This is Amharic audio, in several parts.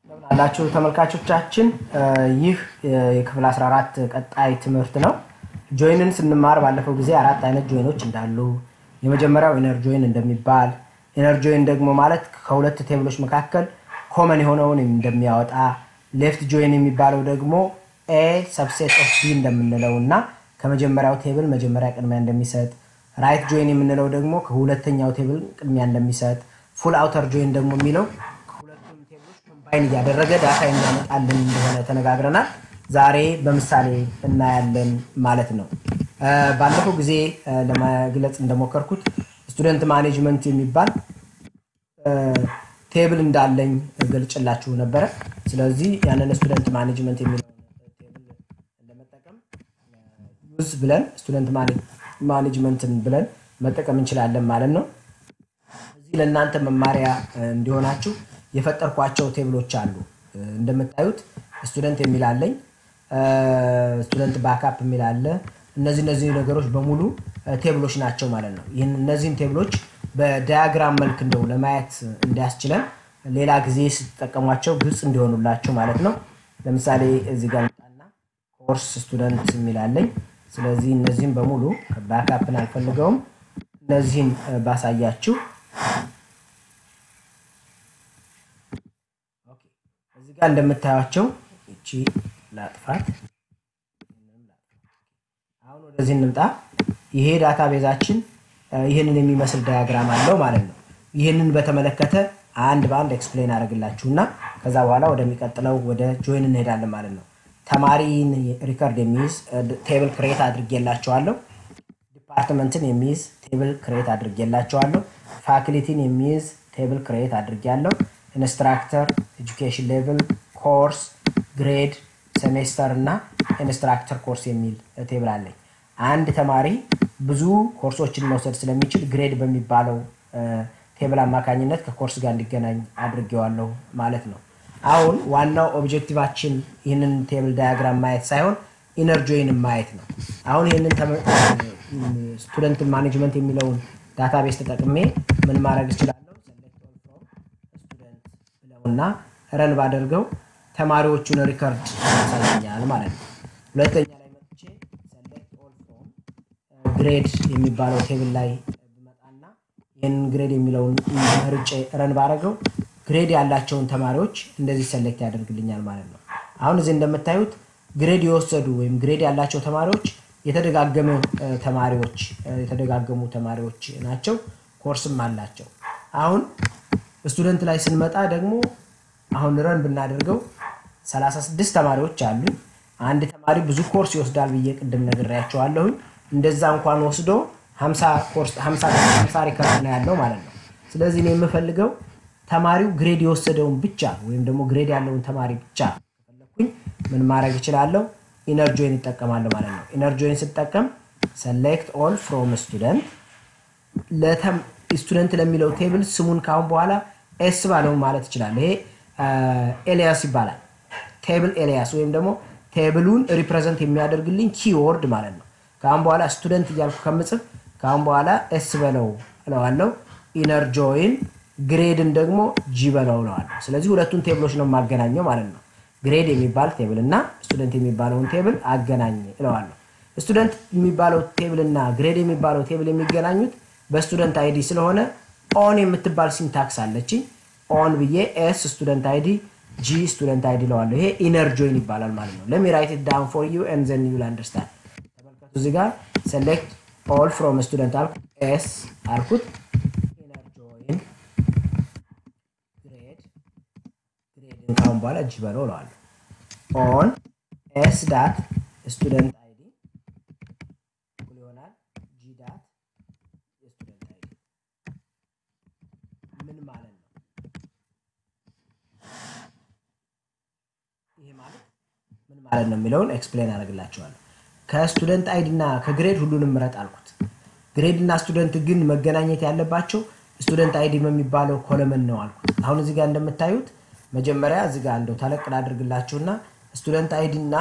አላችሁ ተመልካቾቻችን ይህ የክፍል 14 ቀጣይ ትምህርት ነው። ጆይንን ስንማር ባለፈው ጊዜ አራት አይነት ጆይኖች እንዳሉ የመጀመሪያው ኢነር ጆይን እንደሚባል ኢነር ጆይን ደግሞ ማለት ከሁለት ቴብሎች መካከል ኮመን የሆነውን እንደሚያወጣ ሌፍት ጆይን የሚባለው ደግሞ a subset of b እንደምንለውና ከመጀመሪያው ቴብል መጀመሪያ ቅድሚያ እንደሚሰጥ ራይት ጆይን የምንለው ደግሞ ከሁለተኛው ቴብል ቅድሚያ እንደሚሰጥ ፉል አውተር ጆይን ደግሞ የሚለው ሁለቱም ቴብሎች ኮምባይን ያደረገ ዳታ የሚያመጣልን እንደሆነ ተነጋግረናል። ዛሬ በምሳሌ እናያለን ማለት ነው። ባለፈው ጊዜ ለማግለጽ እንደሞከርኩት ስቱደንት ማኔጅመንት የሚባል ቴብል እንዳለኝ ገልጽላችሁ ነበር። ስለዚህ ያንን ስቱደንት ማኔጅመንት የሚለው ቴብል ለመጠቀም ዩዝ ብለን ስቱደንት ማኔጅመንትን ብለን መጠቀም እንችላለን ማለት ነው። እዚህ ለእናንተ መማሪያ እንዲሆናችሁ የፈጠርኳቸው ቴብሎች አሉ። እንደምታዩት ስቱደንት የሚል አለኝ፣ ስቱደንት ባክአፕ የሚል አለ። እነዚህ ነገሮች በሙሉ ቴብሎች ናቸው ማለት ነው። እነዚህን ቴብሎች በዳያግራም መልክ እንደው ለማየት እንዲያስችለን ሌላ ጊዜ ስትጠቀሟቸው ግልጽ እንዲሆኑላችሁ ማለት ነው። ለምሳሌ እዚህ ጋር መጣና ኮርስ ስቱደንት የሚል አለኝ። ስለዚህ እነዚህን በሙሉ ባክአፕን አልፈልገውም። እነዚህን ባሳያችሁ ኦኬ። እዚህ ጋር እንደምታዩቸው እቺ ላጥፋት። አሁን ወደዚህ እንምጣ። ይሄ ዳታቤዛችን ይሄንን የሚመስል ዳያግራም አለው ማለት ነው። ይሄንን በተመለከተ አንድ ባንድ ኤክስፕሌን አደርግላችሁና ከዛ በኋላ ወደሚቀጥለው ወደ ጆይን እንሄዳለን ማለት ነው። ተማሪን ሪከርድ የሚይዝ ቴብል ክሬት አድርጌላችኋለሁ። ዲፓርትመንትን የሚይዝ ቴብል ክሬት አድርጌላችኋለሁ። ፋክልቲን የሚይዝ ቴብል ክሬት አድርጌያለሁ። ኢንስትራክተር፣ ኤጁኬሽን ሌቭል፣ ኮርስ፣ ግሬድ፣ ሴሜስተር እና ኢንስትራክተር ኮርስ የሚል ቴብል አለኝ። አንድ ተማሪ ብዙ ኮርሶችን መውሰድ ስለሚችል ግሬድ በሚባለው ቴብል አማካኝነት ከኮርስ ጋር እንዲገናኝ አድርጌዋለሁ ማለት ነው። አሁን ዋናው ኦብጀክቲቫችን ይሄንን ቴብል ዳያግራም ማየት ሳይሆን ኢነር ጆይን ማየት ነው። አሁን ይሄንን ስቱደንት ማኔጅመንት የሚለውን ዳታቤዝ ተጠቅሜ ምን ማድረግ እችላለሁ? select all from student ብለውና ረን ባደርገው ተማሪዎቹን ሪከርድ ያሳየኛል ማለት ነው። ሁለተኛ ላይ መጥቼ select all from ግሬድ የሚባለው ቴብል ላይ በመጣና ይሄን ግሬድ የሚለውን መርጬ ረን ባደርገው ግሬድ ያላቸውን ተማሪዎች እንደዚህ ሰሌክት ያደርግልኛል ማለት ነው። አሁን እዚህ እንደምታዩት ግሬድ የወሰዱ ወይም ግሬድ ያላቸው ተማሪዎች የተደጋገሙ ተማሪዎች ናቸው። ኮርስም አላቸው። አሁን ስቱደንት ላይ ስንመጣ ደግሞ አሁን ረን ብናደርገው 36 ተማሪዎች አሉ። አንድ ተማሪ ብዙ ኮርስ ይወስዳል ብዬ ቅድም ነግሬያቸዋለሁ። እንደዛ እንኳን ወስዶ 50 ሪከርድ ነው ያለው ማለት ነው። ስለዚህ እኔ የምፈልገው ተማሪው ግሬድ የወሰደውን ብቻ ወይም ደግሞ ግሬድ ያለውን ተማሪ ብቻ ከፈለኩኝ ምን ማድረግ እችላለሁ? ኢነር ጆይን እጠቀማለሁ ማለት ነው። ኢነር ጆይን ስጠቀም select all from student ስቱደንት ለሚለው ቴብል ስሙን ካሁን በኋላ ኤስ ባለው ማለት ይችላል። ይሄ ኤሊያስ ይባላል። ቴብል ኤሊያስ ወይም ደግሞ ቴብሉን ሪፕሬዘንት የሚያደርግልኝ ኪወርድ ማለት ነው። ካሁን በኋላ ስቱደንት እያልኩ ከምጽፍ ካሁን በኋላ ኤስ በለው እለዋለሁ። ኢነር ጆይን ግሬድን ደግሞ ጂ በለው እለዋለሁ። ስለዚህ ሁለቱን ቴብሎች ነው ማገናኘው ማለት ነው። ግሬድ የሚባል ቴብል እና ስቱደንት የሚባለውን ቴብል አገናኝ እለዋለሁ። ስቱደንት የሚባለው ቴብል እና ግሬድ የሚባለው ቴብል የሚገናኙት በስቱደንት አይዲ ስለሆነ ኦን የምትባል ሲንታክስ አለች። ኦን ብዬ ኤስ ስቱደንት አይዲ ጂ ስቱደንት አይዲ እለዋለሁ። ይሄ ኢነር ጆይን ይባላል ማለት ነው። let me write it down for you and then you will understand። ተመልከቱ እዚህ ጋር select all from student አልኩ፣ ኤስ አልኩት፣ ኢነር ጆይን ግሬድን ካሁን በኋላ ጂ በለው እለዋለሁ። ኦን ኤስ ዳት ስቱደንት አይዲ እኩል ይሆናል ጂ ዳት ስቱደንት አይዲ። ምን ማለት ነው? ይሄ ማለት ምን ማለት ነው የሚለውን ኤክስፕሌን አደርግላችኋለሁ። ከስቱደንት አይዲ እና ከግሬድ ሁሉንም ምረጥ አልኩት። ግሬድ እና ስቱደንት ግን መገናኘት ያለባቸው ስቱደንት አይዲ በሚባለው ኮለመን ነው አልኩት። አሁን እዚህ ጋር እንደምታዩት መጀመሪያ እዚህ ጋር እንደው ታለቅላ አድርግላችሁና ስቱደንት አይዲ እና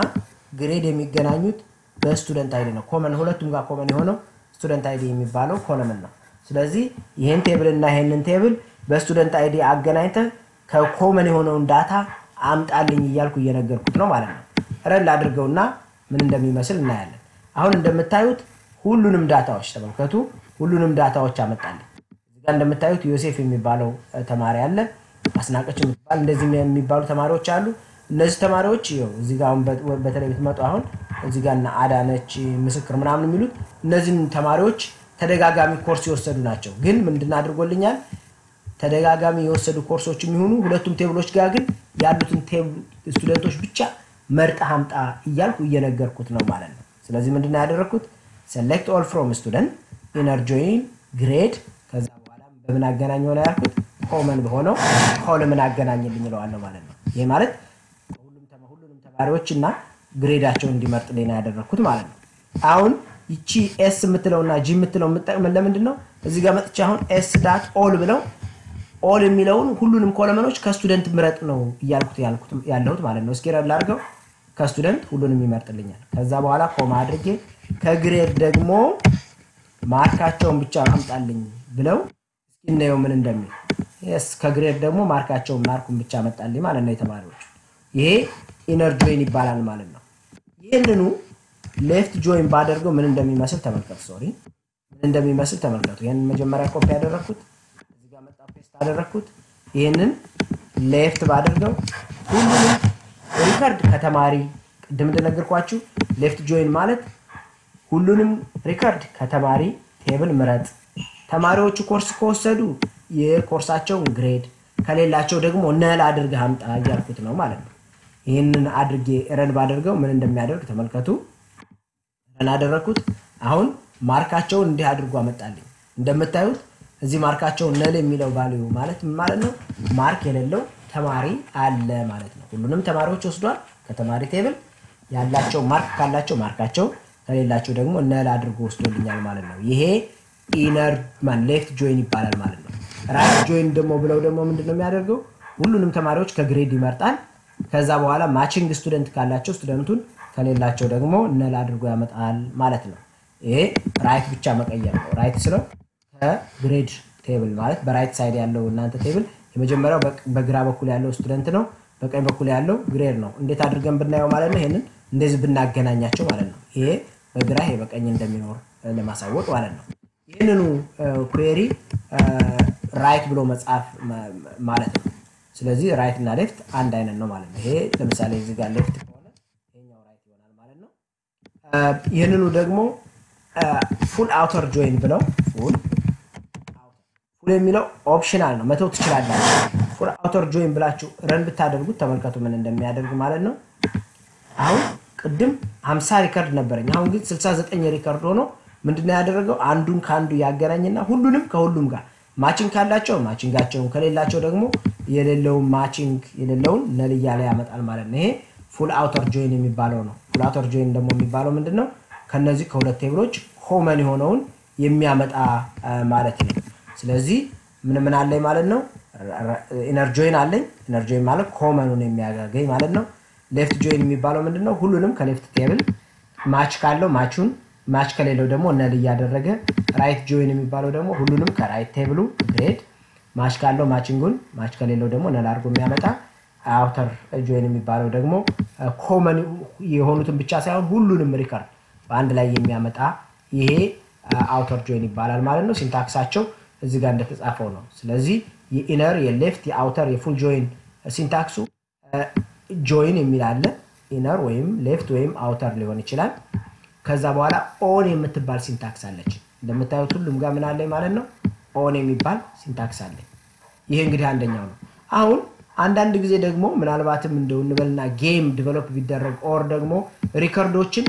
ግሬድ የሚገናኙት በስቱደንት አይዲ ነው። ኮመን ሁለቱም ጋር ኮመን የሆነው ስቱደንት አይዲ የሚባለው ኮለመን ነው። ስለዚህ ይሄን ቴብል እና ይሄንን ቴብል በስቱደንት አይዲ አገናኝተን ከኮመን የሆነውን ዳታ አምጣልኝ እያልኩ እየነገርኩት ነው ማለት ነው። ረን አድርገውና ምን እንደሚመስል እናያለን። አሁን እንደምታዩት ሁሉንም ዳታዎች ተመልከቱ። ሁሉንም ዳታዎች አመጣልኝ። እዚህ ጋር እንደምታዩት ዮሴፍ የሚባለው ተማሪ አለ፣ አስናቀች የሚባል እንደዚህ የሚባሉ ተማሪዎች አሉ። እነዚህ ተማሪዎች ይኸው እዚህ ጋር በተለይ ብትመጡ አሁን እዚህ ጋር እና አዳነች ምስክር ምናምን የሚሉት እነዚህን ተማሪዎች ተደጋጋሚ ኮርስ የወሰዱ ናቸው። ግን ምንድን አድርጎልኛል? ተደጋጋሚ የወሰዱ ኮርሶች የሚሆኑ ሁለቱም ቴብሎች ጋር ግን ያሉትን ስቱደንቶች ብቻ መርጠህ አምጣ እያልኩ እየነገርኩት ነው ማለት ነው። ስለዚህ ምንድነው ያደረኩት? select all from student inner join grade ከዛ በኋላ በምን አገናኘው ነው ያልኩት? ኮመን በሆነው ኮለምን አገናኝልኝ እለዋለሁ ማለት ነው። ይሄ ማለት ሁሉንም ተማሪዎችና ግሬዳቸውን እንዲመርጥልኝ ነው ያደረኩት ማለት ነው። አሁን ይቺ s የምትለውና g የምትለው የምጠቅመን ለምንድን ነው? እዚህ ጋር መጥቻ አሁን s.all ብለው all የሚለውን ሁሉንም ኮለመኖች ከስቱደንት ምረጥ ነው ያለሁት ማለት ነው። እስኪ ረን ላድርገው። ከስቱደንት ሁሉንም ይመርጥልኛል። ከዛ በኋላ ኮማ አድርጌ ከግሬድ ደግሞ ማርካቸውን ብቻ አምጣልኝ ብለው እስኪ እናየው ምን እንደሚል። yes ከግሬድ ደግሞ ማርኩን ብቻ አመጣልኝ ማለት ነው የተማሪዎች። ይሄ ኢነር ጆይን ይባላል ማለት ነው። ይሄንኑ ሌፍት ጆይን ባደርገው ምን እንደሚመስል ተመልከቱ። ምን እንደሚመስል ተመልከቱ። ይሄን መጀመሪያ ኮፒ ያደረኩት እዚህ ጋር መጣ ፔስት አደረኩት። ይሄንን ሌፍት ባደርገው ሁሉንም ሪከርድ ከተማሪ ቅድም እንደነገርኳችሁ ሌፍት ጆይን ማለት ሁሉንም ሪከርድ ከተማሪ ቴብል ምረጥ። ተማሪዎቹ ኮርስ ከወሰዱ የኮርሳቸውን ግሬድ ከሌላቸው ደግሞ ነል አድርገህ አምጣ እያልኩት ነው ማለት ነው። ይሄንን አድርጌ ረን ባደርገው ምን እንደሚያደርግ ተመልከቱ። ረን አደረኩት። አሁን ማርካቸውን እንዲህ አድርጎ አመጣልኝ። እንደምታዩት እዚህ ማርካቸው ነል የሚለው ቫልዩ ማለት ምን ማለት ነው? ማርክ የሌለው ተማሪ አለ ማለት ነው። ሁሉንም ተማሪዎች ወስዷል ከተማሪ ቴብል ያላቸው ማርክ ካላቸው ማርካቸው ከሌላቸው ደግሞ ነል አድርጎ ወስዶልኛል ማለት ነው። ይሄ ኢነር ሌፍት ጆይን ይባላል ማለት ነው። ራይት ጆይን ደግሞ ብለው ደግሞ ምንድነው የሚያደርገው? ሁሉንም ተማሪዎች ከግሬድ ይመርጣል። ከዛ በኋላ ማቺንግ ስቱደንት ካላቸው ስቱደንቱን ከሌላቸው ደግሞ ነል አድርጎ ያመጣል ማለት ነው። ይሄ ራይት ብቻ መቀየር ነው። ራይት ስለው ከግሬድ ቴብል ማለት በራይት ሳይድ ያለው እናንተ ቴብል የመጀመሪያው በግራ በኩል ያለው ስቱደንት ነው፣ በቀኝ በኩል ያለው ግሬድ ነው። እንዴት አድርገን ብናየው ማለት ነው? ይሄንን እንደዚህ ብናገናኛቸው ማለት ነው። ይሄ በግራ ይሄ በቀኝ እንደሚኖር ለማሳወቅ ማለት ነው። ይሄንኑ ኩዌሪ ራይት ብሎ መጻፍ ማለት ነው። ስለዚህ ራይት እና ሌፍት አንድ አይነት ነው ማለት ነው። ይሄ ለምሳሌ እዚህ ጋር ሌፍት ከሆነ ይሄኛው ራይት ይሆናል ማለት ነው። ይሄንኑ ደግሞ ፉል አውተር ጆይን ብለው ፉል የሚለው ኦፕሽናል ነው፣ መተው ትችላላችሁ። ፉል አውተር ጆይን ብላችሁ ረን ብታደርጉት ተመልከቱ ምን እንደሚያደርግ ማለት ነው። አሁን ቅድም 50 ሪከርድ ነበረኝ፣ አሁን ግን 69 ሪከርድ ሆኖ ምንድነው ያደረገው? አንዱን ካንዱ ያገናኝና ሁሉንም ከሁሉም ጋር ማቺንግ ካላቸው ማቺንጋቸውን ከሌላቸው ደግሞ የሌለውን ነል እያለ ያመጣል ማለት ነው። ይሄ ፉል አውተር ጆይን የሚባለው ነው። ፉል አውተር ጆይን ደግሞ የሚባለው ምንድነው? ከነዚህ ከሁለት ቴብሎች ኮመን የሆነውን የሚያመጣ ማለት ነው። ስለዚህ ምን አለኝ ማለት ነው? ኢነር ጆይን አለኝ። ኢነር ጆይን ማለት ኮመኑን የሚያገኝ ማለት ነው። ሌፍት ጆይን የሚባለው ምንድነው? ሁሉንም ከሌፍት ቴብል ማች ካለው ማቹን ማች ከሌለው ደግሞ ነል እያደረገ። ራይት ጆይን የሚባለው ደግሞ ሁሉንም ከራይት ቴብሉ ግሬድ ማች ካለው ማቺንጉን ማች ከሌለው ደግሞ ነል አድርጎ የሚያመጣ። አውተር ጆይን የሚባለው ደግሞ ኮመን የሆኑትን ብቻ ሳይሆን ሁሉንም ሪከርድ በአንድ ላይ የሚያመጣ ይሄ አውተር ጆይን ይባላል ማለት ነው። ሲንታክሳቸው እዚህ ጋር እንደተጻፈው ነው። ስለዚህ የኢነር የሌፍት የአውተር የፉል ጆይን ሲንታክሱ ጆይን የሚል አለ። ኢነር ወይም ሌፍት ወይም አውተር ሊሆን ይችላል። ከዛ በኋላ ኦን የምትባል ሲንታክስ አለች። እንደምታዩት ሁሉም ጋር ምን አለ ማለት ነው? ኦን የሚባል ሲንታክስ አለ። ይሄ እንግዲህ አንደኛው ነው። አሁን አንዳንድ ጊዜ ደግሞ ምናልባትም እንደው እንበልና ጌም ዲቨሎፕ ቢደረግ ኦር ደግሞ ሪከርዶችን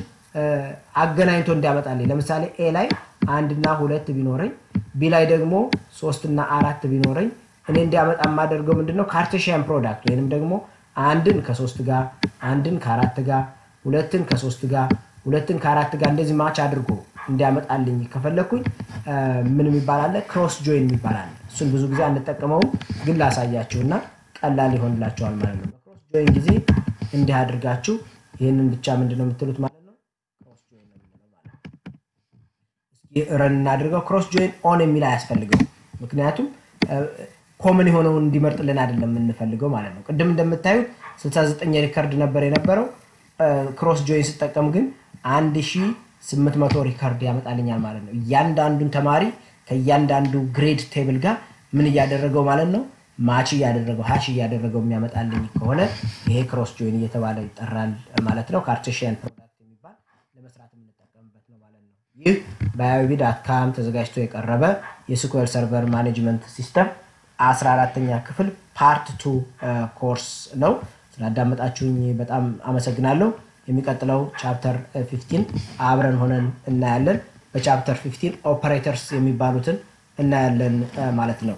አገናኝቶ እንዲያመጣልኝ ለምሳሌ ኤ ላይ 1 እና 2 ቢኖረኝ ቢ ላይ ደግሞ 3 እና 4 ቢኖረኝ እኔ እንዲያመጣ ማደርገው ምንድነው? ካርቴሺያን ፕሮዳክት ወይንም ደግሞ 1ን ከ3 ጋር 1ን ከ4 ጋር 2ን ከ3 ጋር 2ን ከ4 ጋር እንደዚህ ማች አድርጎ እንዲያመጣልኝ ከፈለኩኝ ምን ይባላል? ክሮስ ጆይን ይባላል። እሱን ብዙ ጊዜ አንጠቀመውም፣ ግን ላሳያችሁና ቀላል ይሆንላችኋል ማለት ነው። ክሮስ ጆይን ጊዜ እንዲህ አድርጋችሁ ይሄንን ብቻ ምንድነው የምትሉት ማለት ነው? ክሮስ ጆይን ነው ማለት ነው። እስኪ ረን እናድርገው። ክሮስ ጆይን ኦን የሚል አያስፈልገው፣ ምክንያቱም ኮመን የሆነውን እንዲመርጥልን አይደለም የምንፈልገው ማለት ነው ቅድም እንደምታዩት 69 ሪከርድ ነበር የነበረው ክሮስ ጆይን ሲጠቀም ግን 1800 ሪከርድ ያመጣልኛል ማለት ነው እያንዳንዱን ተማሪ ከእያንዳንዱ ግሬድ ቴብል ጋር ምን ያደረገው ማለት ነው ማች ያደረገው ሃሽ ያደረገው የሚያመጣልኝ ከሆነ ይሄ ክሮስ ጆይን እየተባለ ይጠራል ማለት ነው ካርቴሺያን ፕሮዳክት የሚባል ለመስራት የምንጠቀምበት ነው ማለት ነው ይህ bioib.com ተዘጋጅቶ የቀረበ የSQL ሰርቨር ማኔጅመንት ሲስተም 14ኛ ክፍል ፓርት 2 ኮርስ ነው ስላዳመጣችሁኝ በጣም አመሰግናለሁ የሚቀጥለው ቻፕተር 15 አብረን ሆነን እናያለን በቻፕተር 15 ኦፐሬተርስ የሚባሉትን እናያለን ማለት ነው